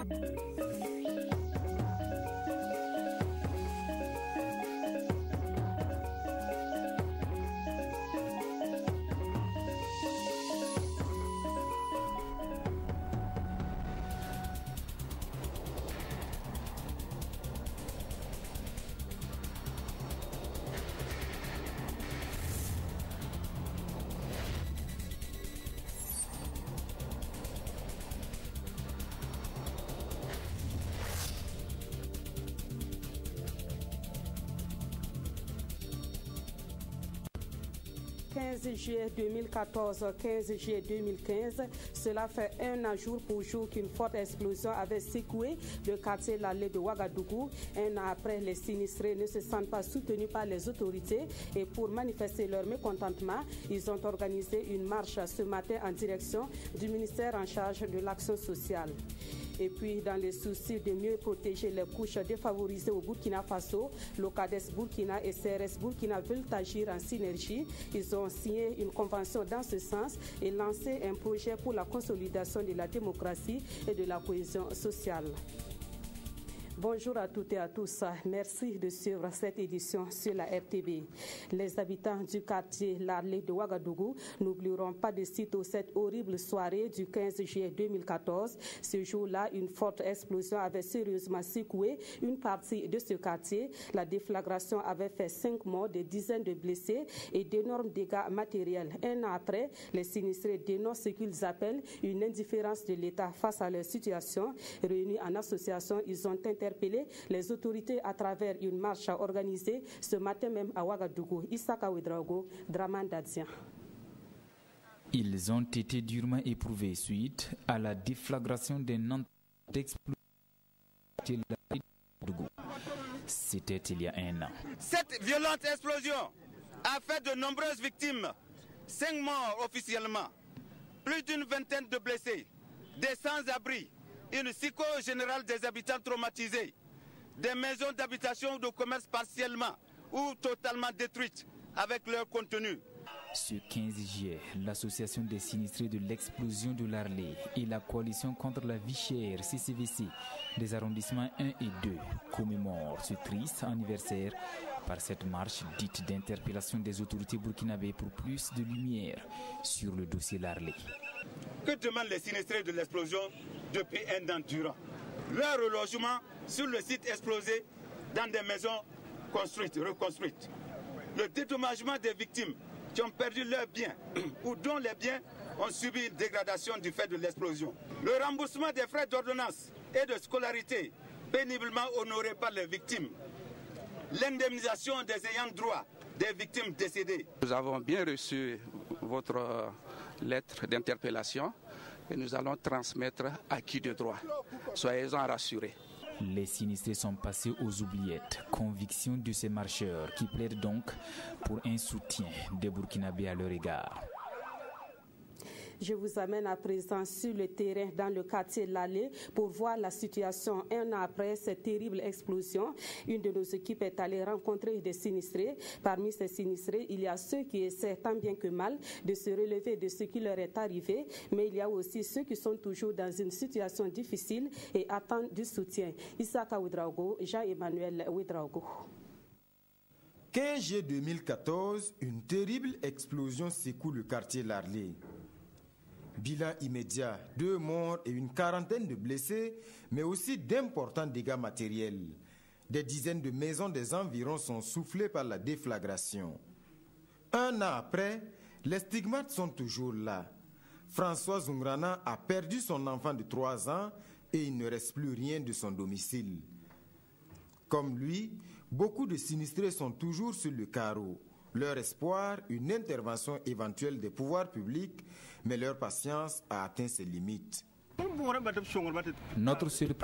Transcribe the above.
« 15 juillet 2014, 15 juillet 2015, cela fait un an jour pour jour qu'une forte explosion avait secoué le quartier Lalé de Ouagadougou. Un an après, les sinistrés ne se sentent pas soutenus par les autorités et pour manifester leur mécontentement, ils ont organisé une marche ce matin en direction du ministère en charge de l'action sociale. Et puis, dans le souci de mieux protéger les couches défavorisées au Burkina Faso, l'OCADES Burkina et CRS Burkina veulent agir en synergie. Ils ont signé une convention dans ce sens et lancé un projet pour la consolidation de la démocratie et de la cohésion sociale. Bonjour à toutes et à tous. Merci de suivre cette édition sur la RTB. Les habitants du quartier Lalé de Ouagadougou n'oublieront pas de sitôt cette horrible soirée du 15 juillet 2014. Ce jour-là, une forte explosion avait sérieusement secoué une partie de ce quartier. La déflagration avait fait 5 morts, des dizaines de blessés et d'énormes dégâts matériels. Un an après, les sinistrés dénoncent ce qu'ils appellent une indifférence de l'État face à leur situation. Réunis en association, ils ont interpellé les autorités à travers une marche organisée ce matin même à Ouagadougou. Issaka Ouedraogo, Draman Dadzien. Ils ont été durement éprouvés suite à la déflagration d'un explosion. C'était il y a un an. Cette violente explosion a fait de nombreuses victimes, 5 morts officiellement, plus d'une vingtaine de blessés, des sans-abri, une psychose générale des habitants traumatisés, des maisons d'habitation ou de commerce partiellement ou totalement détruites avec leur contenu. Ce 15 juillet, l'association des sinistrés de l'explosion de Lalé et la coalition contre la vie chère CCVC des arrondissements 1 et 2 commémorent ce triste anniversaire par cette marche dite d'interpellation des autorités burkinabées pour plus de lumière sur le dossier Lalé. Que demandent les sinistrés de l'explosion depuis un an durant? Leur relogement sur le site explosé dans des maisons construites, reconstruites. Le dédommagement des victimes qui ont perdu leurs biens ou dont les biens ont subi une dégradation du fait de l'explosion. Le remboursement des frais d'ordonnance et de scolarité péniblement honorés par les victimes. L'indemnisation des ayants droit des victimes décédées. Nous avons bien reçu votre lettre d'interpellation et nous allons transmettre à qui de droit. Soyez-en rassurés. Les sinistrés sont passés aux oubliettes. Conviction de ces marcheurs qui plaident donc pour un soutien des Burkinabés à leur égard. Je vous amène à présent sur le terrain dans le quartier Lalé pour voir la situation un an après cette terrible explosion. Une de nos équipes est allée rencontrer des sinistrés. Parmi ces sinistrés, il y a ceux qui essaient tant bien que mal de se relever de ce qui leur est arrivé, mais il y a aussi ceux qui sont toujours dans une situation difficile et attendent du soutien. Issaka Ouedraogo, Jean-Emmanuel Ouedraogo. 15 juillet 2014, une terrible explosion secoue le quartier Lalé. Bilan immédiat, 2 morts et une quarantaine de blessés, mais aussi d'importants dégâts matériels. Des dizaines de maisons des environs sont soufflées par la déflagration. Un an après, les stigmates sont toujours là. François Zungrana a perdu son enfant de 3 ans et il ne reste plus rien de son domicile. Comme lui, beaucoup de sinistrés sont toujours sur le carreau. Leur espoir, une intervention éventuelle des pouvoirs publics, mais leur patience a atteint ses limites. Notre seul